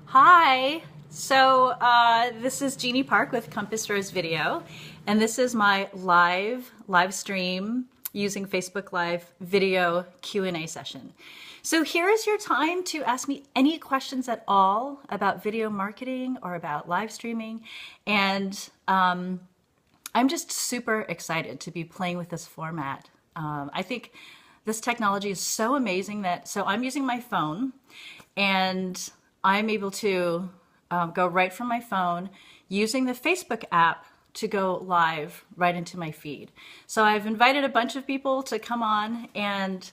Hi. This is Jeannie Park with Compass Rose Video, and this is my live stream using Facebook Live video Q&A session. So here is your time to ask me any questions at all about video marketing or about live streaming, and I'm just super excited to be playing with this format. I think this technology is so amazing so I'm using my phone, and I'm able to go right from my phone using the Facebook app to go live right into my feed. So I've invited a bunch of people to come on, and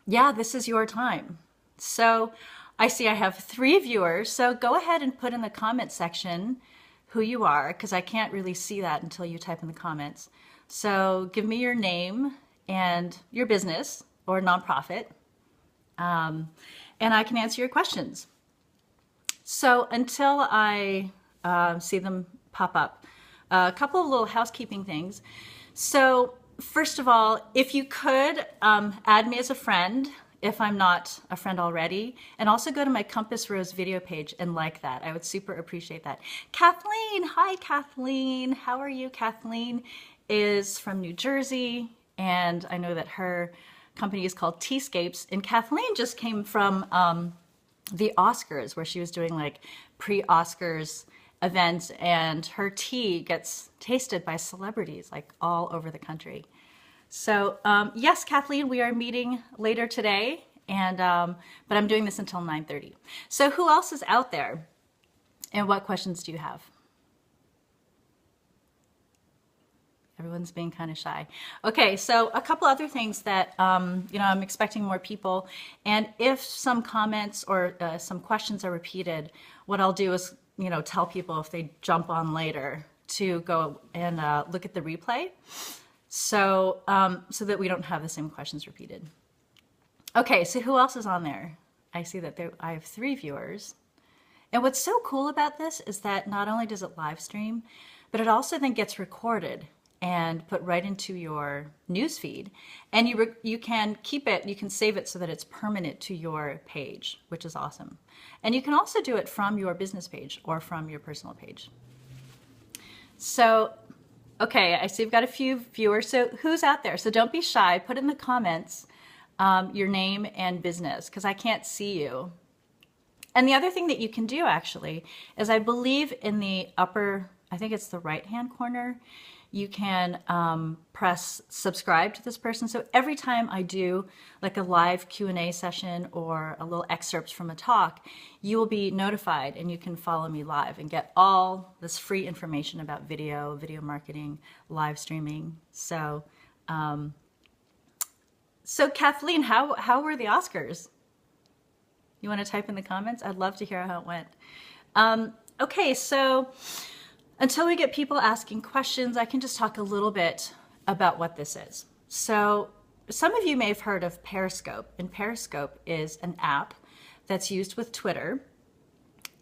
yeah, this is your time. So I see I have 3 viewers, so go ahead and put in the comment section who you are, because I can't really see that until you type in the comments. So give me your name and your business or nonprofit, and I can answer your questions. So until I see them pop up, a couple of little housekeeping things. So first of all, if you could add me as a friend, if I'm not a friend already, and also go to my Compass Rose video page and like that. I would super appreciate that. Kathleen, hi Kathleen. How are you? Kathleen is from New Jersey, and I know that her company is called Teascapes, and Kathleen just came from the Oscars, where she was doing like pre-Oscars events, and her tea gets tasted by celebrities like all over the country. So yes, Kathleen, we are meeting later today, and but I'm doing this until 9:30. So who else is out there, and what questions do you have? Everyone's being kind of shy. Okay, so a couple other things that, I'm expecting more people. And if some comments or some questions are repeated, what I'll do is, tell people if they jump on later to go and look at the replay, so that we don't have the same questions repeated. Okay, so who else is on there? I see that I have 3 viewers. And what's so cool about this is that not only does it live stream, but it also then gets recorded and put right into your news feed, and you can keep it, you can save it so that it's permanent to your page, which is awesome. And you can also do it from your business page or from your personal page. So, okay, I see we've got a few viewers. So who's out there? So don't be shy. Put in the comments your name and business, because I can't see you. And the other thing that you can do actually is, I believe in the upper, I think it's the right-hand corner, you can press subscribe to this person. So every time I do like a live Q&A session or a little excerpt from a talk, you will be notified, and you can follow me live and get all this free information about video marketing, live streaming. So, Kathleen, how were the Oscars? You want to type in the comments? I'd love to hear how it went. Okay, so until we get people asking questions, I can just talk a little bit about what this is. So some of you may have heard of Periscope, and Periscope is an app that's used with Twitter.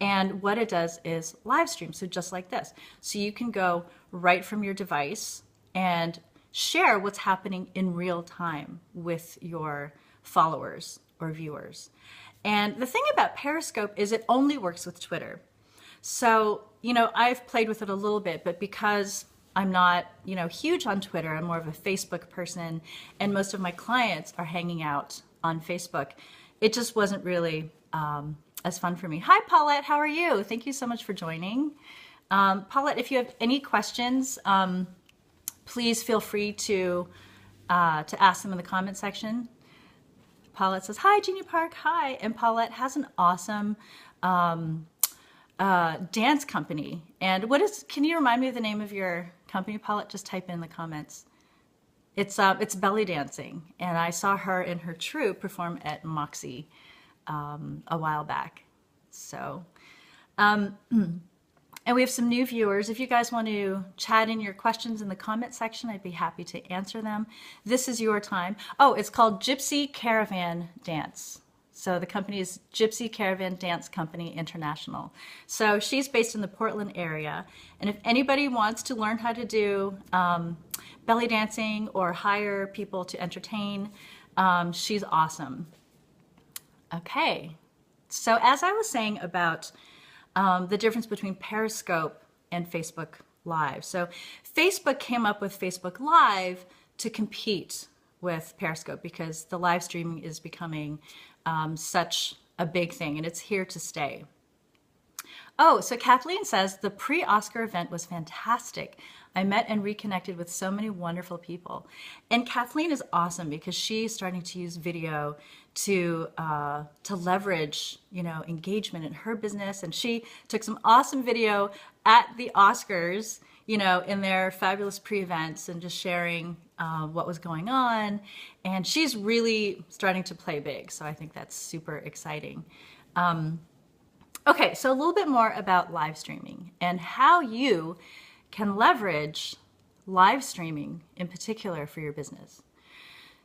And what it does is live stream, so just like this. So you can go right from your device and share what's happening in real time with your followers or viewers. And the thing about Periscope is it only works with Twitter. So, I've played with it a little bit, but because I'm not, huge on Twitter, I'm more of a Facebook person, and most of my clients are hanging out on Facebook, it just wasn't really as fun for me. Hi, Paulette, how are you? Thank you so much for joining. Paulette, if you have any questions, please feel free to ask them in the comment section. Paulette says, hi, Jeannie Park, hi. And Paulette has an awesome dance company. And can you remind me of the name of your company, Paulette? Just type in the comments. It's belly dancing. And I saw her and her troupe perform at Moxie a while back. So, and we have some new viewers. If you guys want to chat in your questions in the comment section, I'd be happy to answer them. This is your time. Oh, it's called Gypsy Caravan Dance. So the company is Gypsy Caravan Dance Company International. So she's based in the Portland area. And if anybody wants to learn how to do belly dancing or hire people to entertain, she's awesome. Okay, So as I was saying about the difference between Periscope and Facebook Live. So Facebook came up with Facebook Live to compete with Periscope because the live streaming is becoming such a big thing, and it's here to stay. Oh, so Kathleen says, the pre-Oscar event was fantastic. I met and reconnected with so many wonderful people. And Kathleen is awesome because she's starting to use video to leverage, engagement in her business. And she took some awesome video at the Oscars, in their fabulous pre-events and just sharing what was going on. And she's really starting to play big. So I think that's super exciting. Okay, so a little bit more about live streaming and how you can leverage live streaming in particular for your business.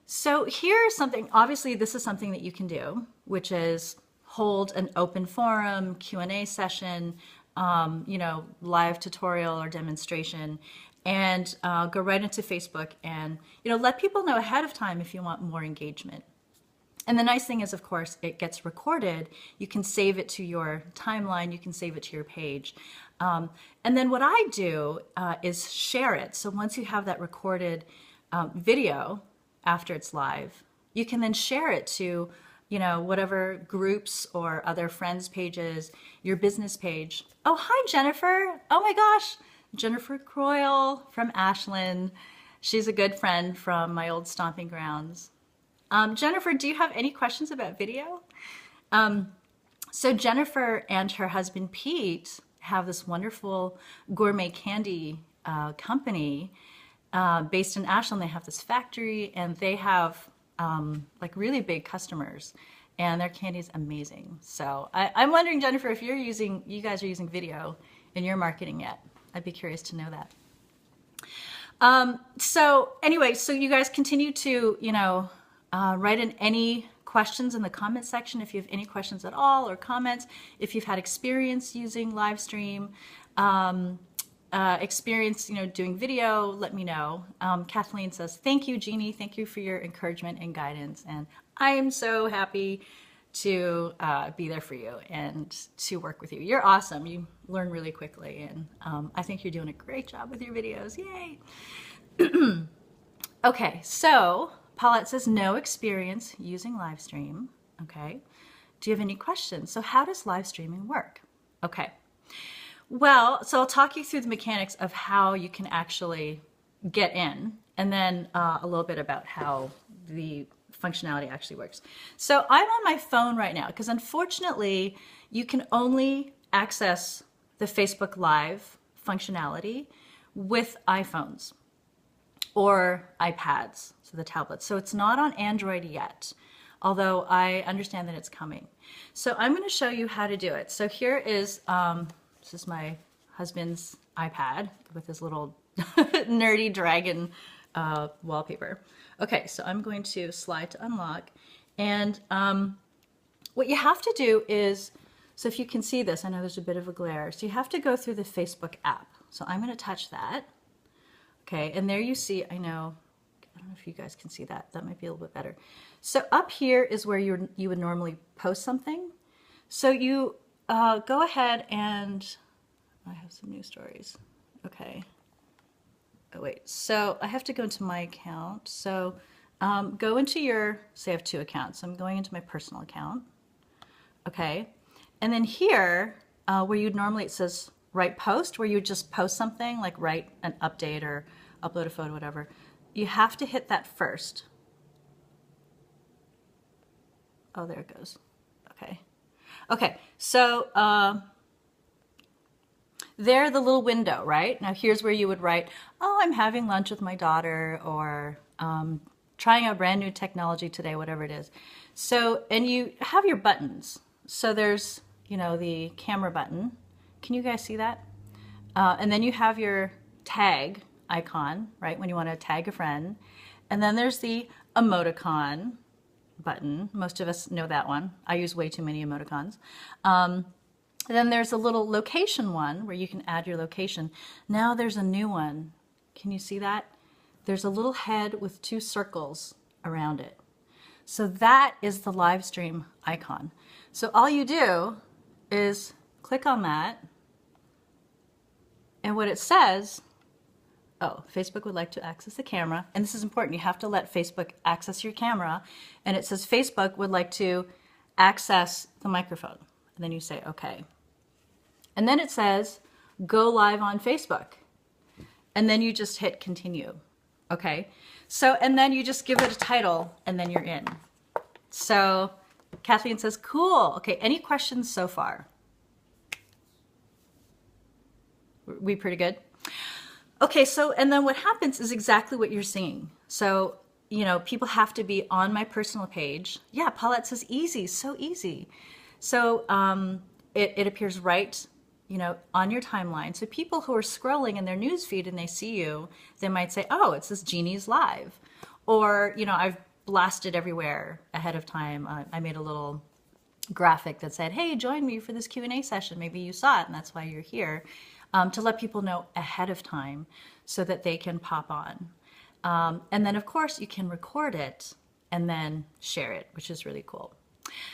So here's something, obviously this is something that you can do, which is hold an open forum, Q&A session, live tutorial or demonstration, and go right into Facebook and, let people know ahead of time if you want more engagement. And the nice thing is, of course, it gets recorded. You can save it to your timeline. You can save it to your page. And then what I do is share it. So once you have that recorded video after it's live, you can then share it to, whatever groups or other friends' pages, your business page. Oh, hi, Jennifer. Oh my gosh. Jennifer Croyle from Ashland. She's a good friend from my old stomping grounds. Jennifer, do you have any questions about video? So Jennifer and her husband Pete have this wonderful gourmet candy company based in Ashland. They have this factory and they have like really big customers, and their candy is amazing. So I'm wondering, Jennifer, if you guys are using video in your marketing yet. I'd be curious to know that. So anyway, so you guys continue to, write in any questions in the comment section if you have any questions at all or comments. If you've had experience using live stream, experience doing video, let me know. Kathleen says, thank you, Jeannie. Thank you for your encouragement and guidance. And I am so happy to be there for you and to work with you. You're awesome. You learn really quickly. And I think you're doing a great job with your videos. Yay. Okay, so Paulette says, no experience using live stream. Okay. Do you have any questions? So how does live streaming work? Okay. Well, so I'll talk you through the mechanics of how you can actually get in, and then a little bit about how the functionality actually works. So I'm on my phone right now because unfortunately you can only access the Facebook Live functionality with iPhones or iPads, so the tablets. So it's not on Android yet, although I understand that it's coming. So I'm going to show you how to do it. So here is, this is my husband's iPad with his little nerdy dragon wallpaper. Okay, so I'm going to slide to unlock. And what you have to do is, so if you can see this, I know there's a bit of a glare. So you have to go through the Facebook app. So I'm going to touch that. Okay, and there you see, I don't know if you guys can see that. That might be a little bit better. So up here is where you would normally post something. So you go ahead and, I have some news stories. Okay. Oh wait, so I have to go into my account. So go into your, say I have two accounts. So I'm going into my personal account. Okay, and then here, where you'd normally, it says write post, where you just post something, like write an update or upload a photo, whatever. You have to hit that first. Oh, there it goes. Okay. Okay, so there, the little window, right? Now here's where you would write, oh, I'm having lunch with my daughter, or trying out brand new technology today, whatever it is. So, and you have your buttons. So there's, the camera button. Can you guys see that? And then you have your tag icon, right, when you want to tag a friend. And then there's the emoticon button. Most of us know that one. I use way too many emoticons. Then there's a little location one where you can add your location. Now there's a new one. Can you see that? There's a little head with two circles around it. So that is the live stream icon. So all you do is click on that, and what it says, oh, Facebook would like to access the camera. And this is important. You have to let Facebook access your camera. And it says Facebook would like to access the microphone. And then you say, okay. And then it says, go live on Facebook. And then you just hit continue. Okay. So, and then you just give it a title and then you're in. So Kathleen says, cool. Okay. Any questions so far? We pretty good? Okay, so, and then what happens is exactly what you're seeing. So, you know, people have to be on my personal page. Yeah, Paulette says easy, so easy. So it appears right, you know, on your timeline. So people who are scrolling in their news feed and they see you, they might say, oh, it says Jeannie's live. Or, you know, I've blasted everywhere ahead of time. I made a little graphic that said, hey, join me for this Q&A session. Maybe you saw it and that's why you're here. To let people know ahead of time so that they can pop on. And then, of course, you can record it and then share it, which is really cool.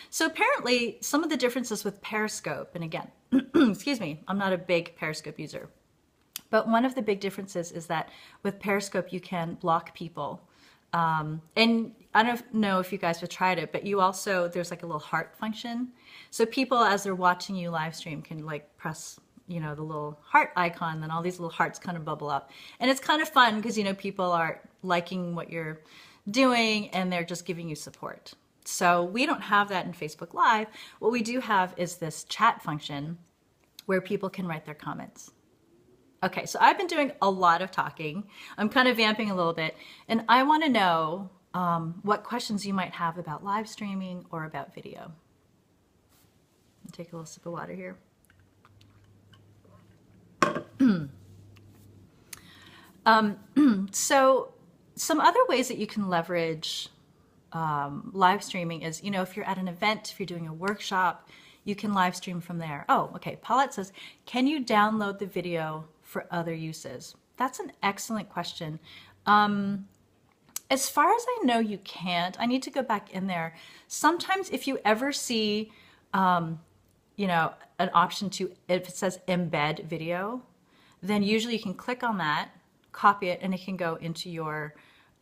So apparently, some of the differences with Periscope, and again, excuse me, I'm not a big Periscope user, but one of the big differences is that with Periscope, you can block people. And I don't know if you guys have tried it, but you also, there's like a little heart function. So people, as they're watching you live stream, can like press, you know, the little heart icon, then all these little hearts kind of bubble up. And it's kind of fun because, you know, people are liking what you're doing and they're just giving you support. So we don't have that in Facebook Live. What we do have is this chat function where people can write their comments. Okay, so I've been doing a lot of talking. I'm kind of vamping a little bit, and I want to know what questions you might have about live streaming or about video. I'll take a little sip of water here. So some other ways that you can leverage live streaming is, you know, if you're at an event, if you're doing a workshop, you can live stream from there. Oh, okay. Paulette says, can you download the video for other uses? That's an excellent question. As far as I know, you can't. I need to go back in there. Sometimes if you ever see, you know, an option to, if it says embed video, then usually you can click on that, copy it, and it can go into your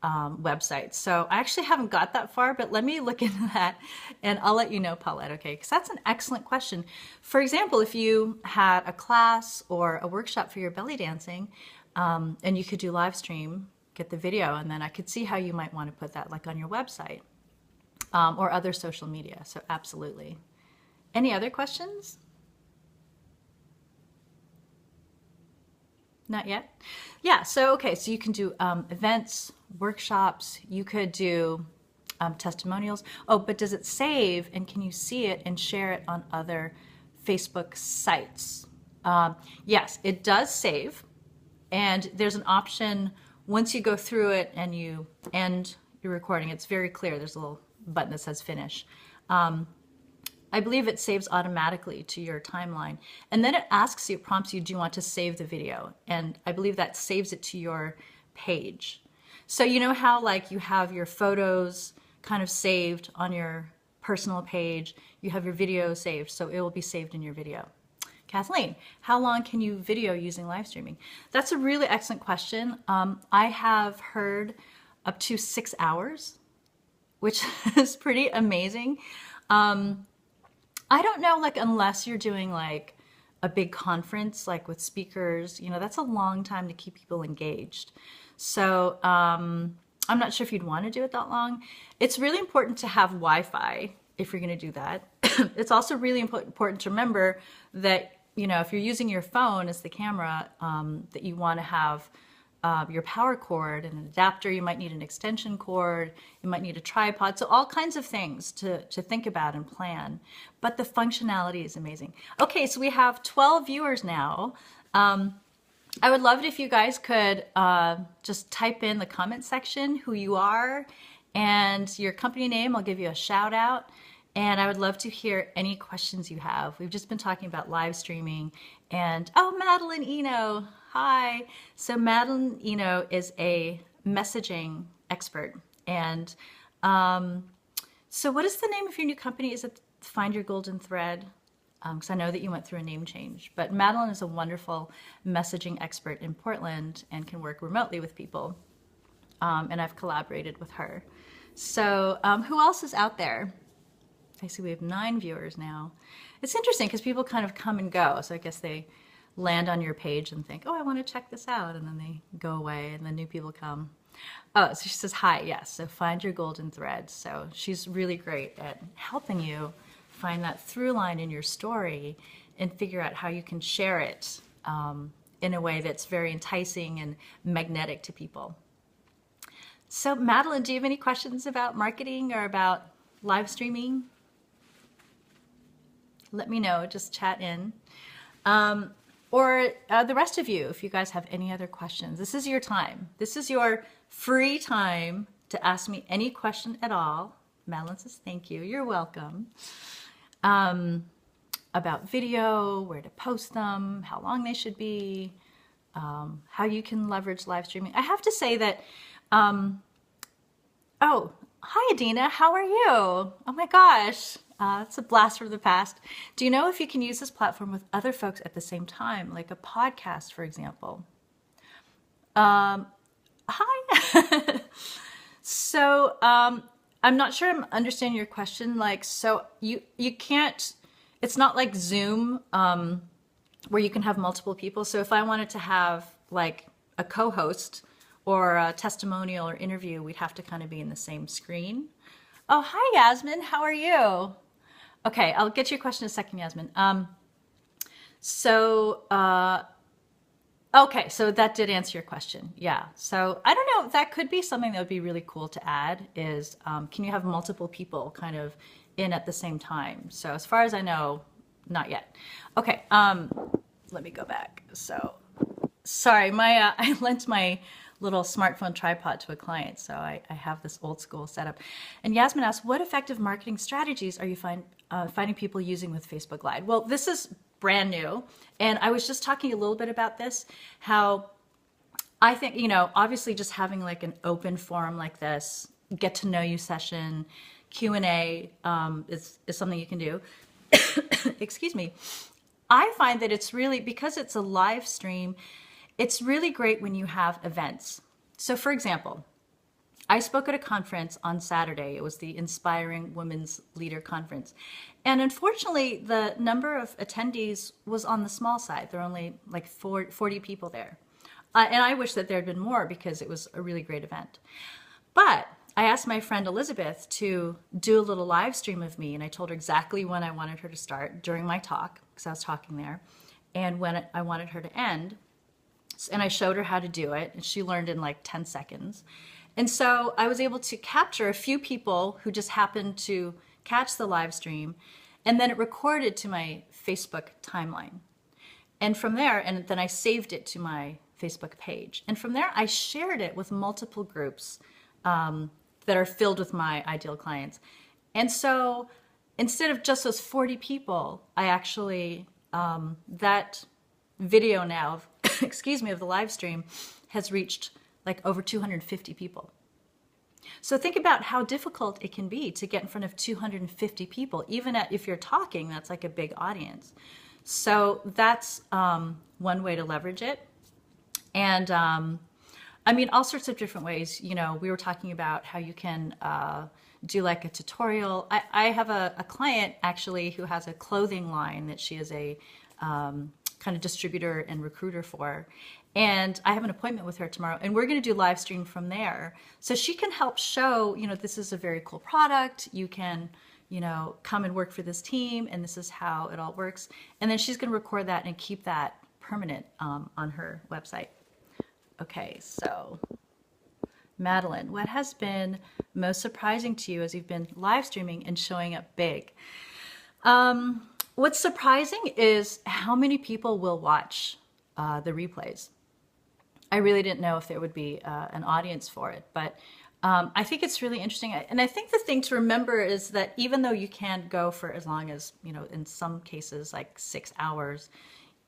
website. So I actually haven't got that far, but let me look into that and I'll let you know, Paulette, okay? Because that's an excellent question. For example, if you had a class or a workshop for your belly dancing, and you could do live stream, get the video, and then I could see how you might want to put that like on your website or other social media. So absolutely. Any other questions? Not yet? Yeah, so okay, so you can do events, workshops, you could do testimonials. Oh, but does it save and can you see it and share it on other Facebook sites? Yes, it does save, and there's an option once you go through it and you end your recording, it's very clear, there's a little button that says finish. I believe it saves automatically to your timeline. And then it asks you, prompts you, do you want to save the video? And I believe that saves it to your page. So you know how like you have your photos kind of saved on your personal page, you have your video saved, so it will be saved in your video. Kathleen, how long can you video using live streaming? That's a really excellent question. I have heard up to 6 hours, which is pretty amazing. I don't know, like, unless you're doing like a big conference, like with speakers, you know, that's a long time to keep people engaged. So I'm not sure if you'd want to do it that long. It's really important to have Wi-Fi if you're going to do that. It's also really important to remember that, you know, if you're using your phone as the camera, that you want to have your power cord and an adapter. You might need an extension cord. You might need a tripod. So all kinds of things to think about and plan. But the functionality is amazing. Okay, so we have 12 viewers now. I would love it if you guys could just type in the comment section who you are and your company name. I'll give you a shout out. And I would love to hear any questions you have. We've just been talking about live streaming and, oh, Madeline Eno, hi. So Madeline Eno is a messaging expert. And So what is the name of your new company? Is it Find Your Golden Thread? Because I know that you went through a name change. But Madeline is a wonderful messaging expert in Portland and can work remotely with people. And I've collaborated with her. So who else is out there? I see we have 9 viewers now. It's interesting because people kind of come and go. So I guess they land on your page and think, oh, I want to check this out. And then they go away and then new people come. Oh, so she says, hi, yes. So Find Your Golden Thread. So she's really great at helping you find that through line in your story and figure out how you can share it in a way that's very enticing and magnetic to people. So Madeline, do you have any questions about marketing or about live streaming? Let me know, just chat in. Or the rest of you, if you guys have any other questions, this is your time. This is your free time to ask me any question at all. Madeline says, thank you, you're welcome. About video, where to post them, how long they should be, how you can leverage live streaming. I have to say that, oh, hi Adina, how are you? Oh my gosh. It's a blast from the past. Do you know if you can use this platform with other folks at the same time, like a podcast, for example? Hi. So I'm not sure I'm understanding your question. Like, so you can't, it's not like Zoom where you can have multiple people. So if I wanted to have like a co-host or a testimonial or interview, we'd have to kind of be in the same screen. Oh, hi, Yasmin. How are you? Okay, I'll get your question in a second, Yasmin. Okay, so that did answer your question. Yeah, so I don't know, that could be something that would be really cool to add is, can you have multiple people kind of in at the same time? So as far as I know, not yet. Okay, let me go back. So, sorry, I lent my little smartphone tripod to a client, so I have this old school setup. And Yasmin asked, what effective marketing strategies are you finding people using with Facebook Live? Well, this is brand new, and I was just talking a little bit about this, how I think, you know, obviously just having like an open forum like this, get to know you session, Q&A is something you can do. Excuse me. I find that it's really, because it's a live stream, it's really great when you have events. So for example, I spoke at a conference on Saturday. It was the Inspiring Women's Leader Conference. And unfortunately, the number of attendees was on the small side. There were only like 40 people there. And I wish that there had been more because it was a really great event. But I asked my friend Elizabeth to do a little live stream of me, and I told her exactly when I wanted her to start during my talk, because I was talking there, and when I wanted her to end. And I showed her how to do it, and she learned in like 10 seconds. And so I was able to capture a few people who just happened to catch the live stream, and then it recorded to my Facebook timeline. And from there, and then I saved it to my Facebook page. And from there, I shared it with multiple groups that are filled with my ideal clients. And so instead of just those 40 people, I actually, that video now, excuse me, of the live stream has reached like over 250 people. So think about how difficult it can be to get in front of 250 people. Even if you're talking, that's like a big audience. So that's one way to leverage it. And I mean, all sorts of different ways. You know, we were talking about how you can do like a tutorial. I have a client actually who has a clothing line that she is a kind of distributor and recruiter for. And I have an appointment with her tomorrow, and we're going to do live stream from there. So she can help show, you know, this is a very cool product. You can, you know, come and work for this team, and this is how it all works. And then she's going to record that and keep that permanent on her website. Okay, so Madeline, what has been most surprising to you as you've been live streaming and showing up big? What's surprising is how many people will watch the replays. I really didn't know if there would be an audience for it, but I think it's really interesting. And I think the thing to remember is that even though you can go for as long as, you know, in some cases like 6 hours,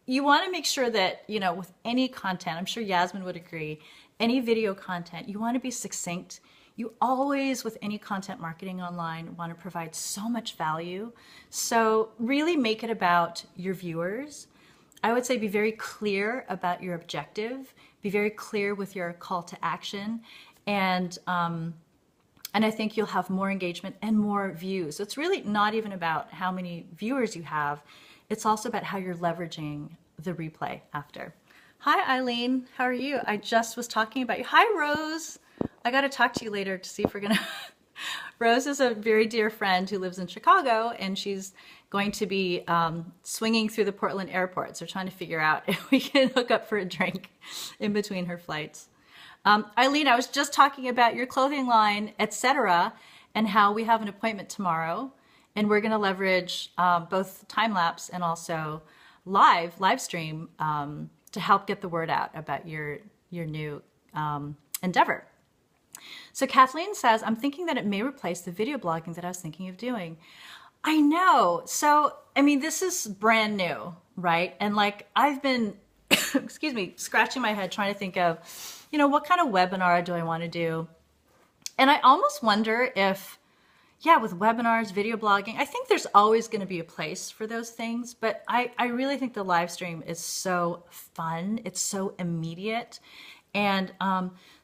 you want to make sure that, you know, with any content, I'm sure Yasmin would agree, any video content, you want to be succinct. You always, with any content marketing online, want to provide so much value. So really make it about your viewers. I would say be very clear about your objective, be very clear with your call to action, and I think you'll have more engagement and more views. So it's really not even about how many viewers you have. It's also about how you're leveraging the replay after. Hi, Eileen. How are you? I just was talking about you. Hi, Rose. I got to talk to you later to see if we're going to... Rose is a very dear friend who lives in Chicago, and she's going to be swinging through the Portland airport. So we're trying to figure out if we can hook up for a drink in between her flights. Eileen, I was just talking about your clothing line, etc., and how we have an appointment tomorrow, and we're going to leverage both time-lapse and also live stream to help get the word out about your new endeavor. So Kathleen says, I'm thinking that it may replace the video blogging that I was thinking of doing. I know. So, I mean, this is brand new, right? And like, I've been, excuse me, scratching my head trying to think of, you know, what kind of webinar do I want to do? And I almost wonder if, yeah, with webinars, video blogging, I think there's always going to be a place for those things. But I really think the live stream is so fun. It's so immediate. And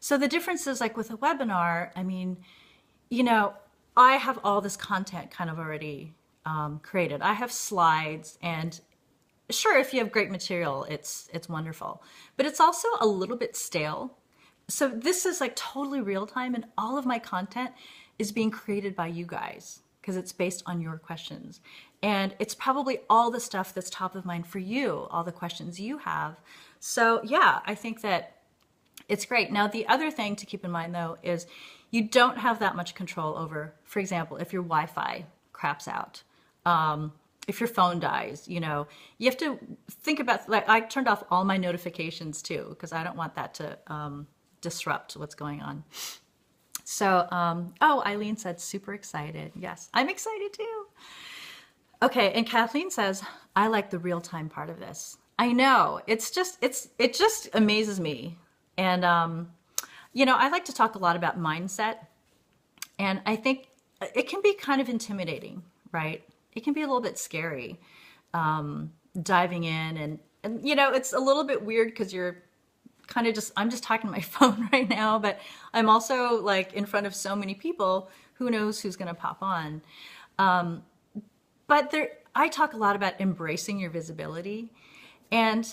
so the difference is, like with a webinar, I mean, you know, I have all this content kind of already created. I have slides, and sure, if you have great material, it's wonderful. But it's also a little bit stale. So this is like totally real time, and all of my content is being created by you guys because it's based on your questions. And it's probably all the stuff that's top of mind for you, all the questions you have. So yeah, I think that it's great. Now, the other thing to keep in mind, though, is you don't have that much control over, for example, if your Wi-Fi craps out, if your phone dies, you know, you have to think about, like, I turned off all my notifications too, because I don't want that to disrupt what's going on. So, oh, Eileen said super excited. Yes, I'm excited too. Okay, and Kathleen says, I like the real-time part of this. I know, it just amazes me. And, you know, I like to talk a lot about mindset, and I think it can be kind of intimidating, right? It can be a little bit scary, diving in, and, you know, it's a little bit weird because you're kind of I'm just talking to my phone right now, but I'm also like in front of so many people, who knows who's going to pop on. But I talk a lot about embracing your visibility, and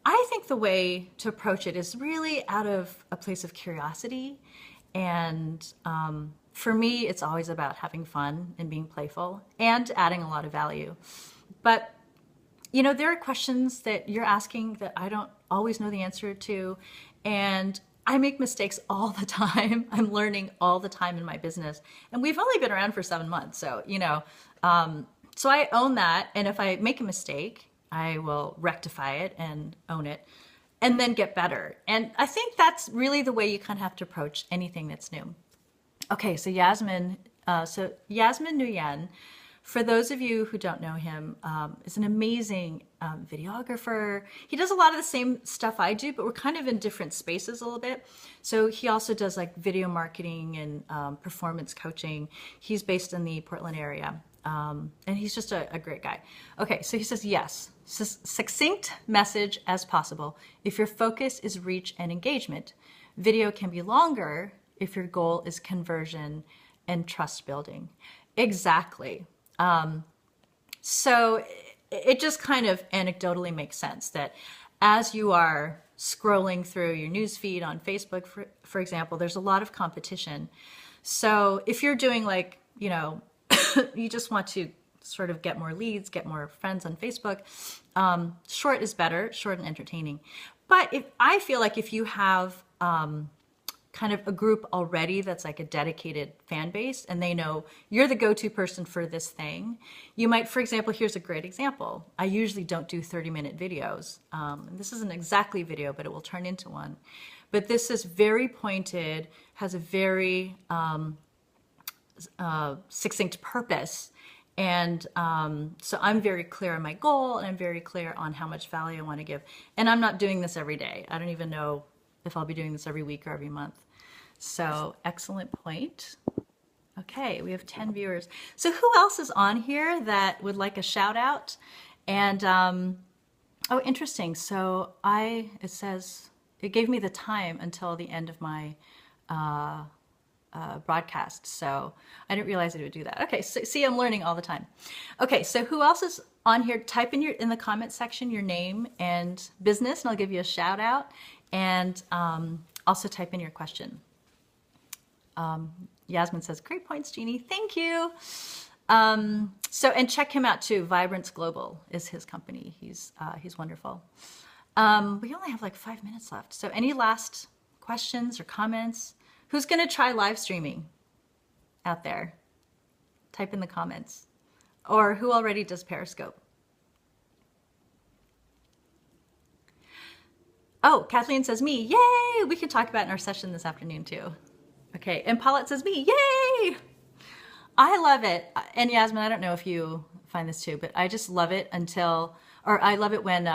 I think the way to approach it is really out of a place of curiosity. And for me, it's always about having fun and being playful and adding a lot of value. But, you know, there are questions that you're asking that I don't always know the answer to. And I make mistakes all the time. I'm learning all the time in my business. And we've only been around for 7 months. So, you know, so I own that. And if I make a mistake, I will rectify it and own it and then get better. And I think that's really the way you kind of have to approach anything that's new. Okay, so Yasmin Nguyen, for those of you who don't know him, is an amazing videographer. He does a lot of the same stuff I do, but we're kind of in different spaces a little bit. So he also does like video marketing and performance coaching. He's based in the Portland area. And he's just a great guy. Okay, so he says, yes, succinct message as possible. If your focus is reach and engagement, video can be longer if your goal is conversion and trust building. Exactly. So it just kind of anecdotally makes sense that as you are scrolling through your news feed on Facebook, for example, there's a lot of competition. So if you're doing like, you know, you just want to sort of get more leads, get more friends on Facebook, short is better, short and entertaining. But I feel like if you have kind of a group already that's like a dedicated fan base and they know you're the go-to person for this thing, you might, for example, here's a great example. I usually don't do 30-minute videos. And this isn't exactly a video, but it will turn into one. But this is very pointed, has a very succinct purpose. And so I'm very clear on my goal, and I'm very clear on how much value I want to give. And I'm not doing this every day. I don't even know if I'll be doing this every week or every month. So excellent point. Okay, we have 10 viewers. So who else is on here that would like a shout out? And oh, interesting. So it says, it gave me the time until the end of my broadcast. So I didn't realize it would do that. Okay, so see, I'm learning all the time. Okay, so who else is on here? Type in the comment section your name and business, and I'll give you a shout out. And also type in your question. Yasmin says, great points, Jeannie. Thank you. And check him out too. Vibrance Global is his company. He's wonderful. We only have like 5 minutes left. So any last questions or comments? Who's going to try live streaming out there? Type in the comments. Or who already does Periscope? Oh, Kathleen says me. Yay! We can talk about it in our session this afternoon too. Okay, and Paulette says me. Yay! I love it. And Yasmin, I don't know if you find this too, but I just love it I love it when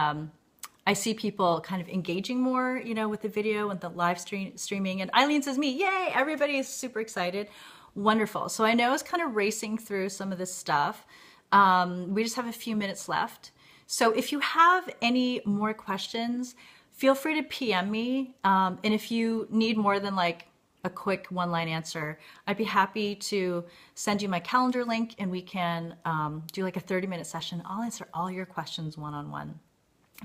I see people kind of engaging more, with the video and the live streaming. And Eileen says me, yay, everybody is super excited. Wonderful. So I know I was kind of racing through some of this stuff. We just have a few minutes left. So if you have any more questions, feel free to PM me. And if you need more than like a quick one-line answer, I'd be happy to send you my calendar link and we can do like a 30-minute session. I'll answer all your questions one-on-one.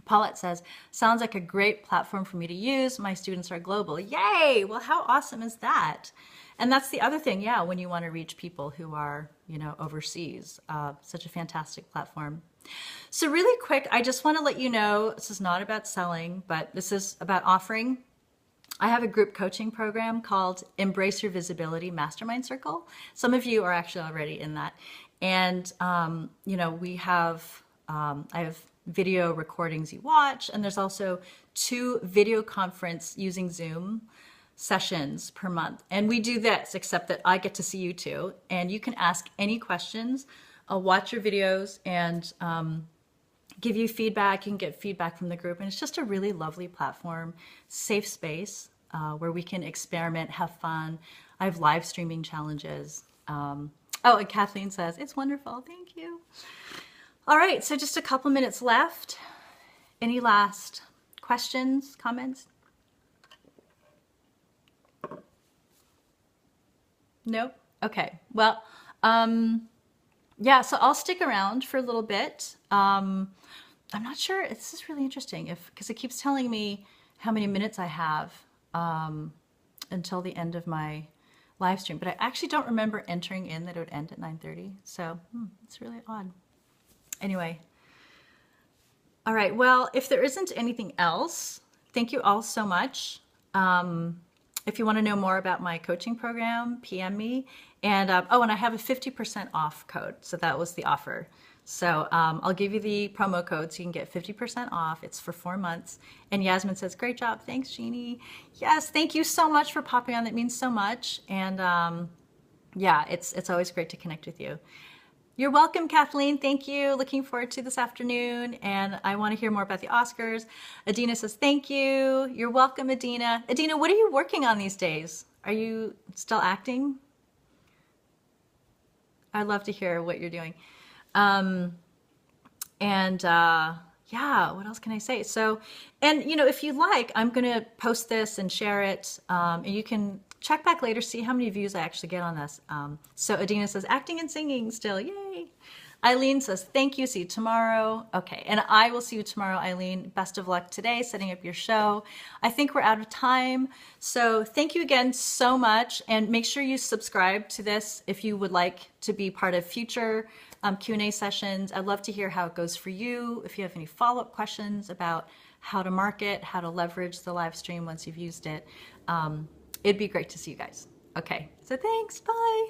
Paulette says, sounds like a great platform for me to use. My students are global. Yay! Well, how awesome is that? And that's the other thing, yeah, when you want to reach people who are, overseas. Such a fantastic platform. So really quick, I just want to let you know, this is not about selling, but this is about offering. I have a group coaching program called Embrace Your Visibility Mastermind Circle. Some of you are actually already in that. And, I have video recordings you watch, and there's also 2 video conference using Zoom sessions per month. And we do this, except that I get to see you too, and you can ask any questions. I'll watch your videos and give you feedback. You can get feedback from the group, and it's just a really lovely platform, safe space where we can experiment, have fun. I have live streaming challenges. And Kathleen says, it's wonderful, thank you. All right, so just a couple minutes left. Any last questions, comments? Nope? Okay, well, yeah, so I'll stick around for a little bit. I'm not sure, this is really interesting because it keeps telling me how many minutes I have until the end of my live stream, but I actually don't remember entering in that it would end at 9:30, so it's really odd. Anyway, all right, well, if there isn't anything else, thank you all so much. If you want to know more about my coaching program, PM me. And and I have a 50% off code, so that was the offer. So I'll give you the promo code so you can get 50% off. It's for 4 months. And Yasmin says, great job. Thanks, Jeannie. Yes, thank you so much for popping on. That means so much. And yeah, it's always great to connect with you. You're welcome, Kathleen. Thank you. Looking forward to this afternoon. And I want to hear more about the Oscars. Adina says, thank you. You're welcome, Adina. Adina, what are you working on these days? Are you still acting? I'd love to hear what you're doing. Yeah, what else can I say? So, and if you like, I'm going to post this and share it. And you can check back later, see how many views I actually get on this. So Adina says, acting and singing still, yay. Eileen says, thank you, see you tomorrow. Okay, and I will see you tomorrow, Eileen. Best of luck today, setting up your show. I think we're out of time. So thank you again so much. And make sure you subscribe to this if you would like to be part of future Q&A sessions. I'd love to hear how it goes for you. If you have any follow-up questions about how to market, how to leverage the live stream once you've used it, it'd be great to see you guys. Okay, so thanks, bye.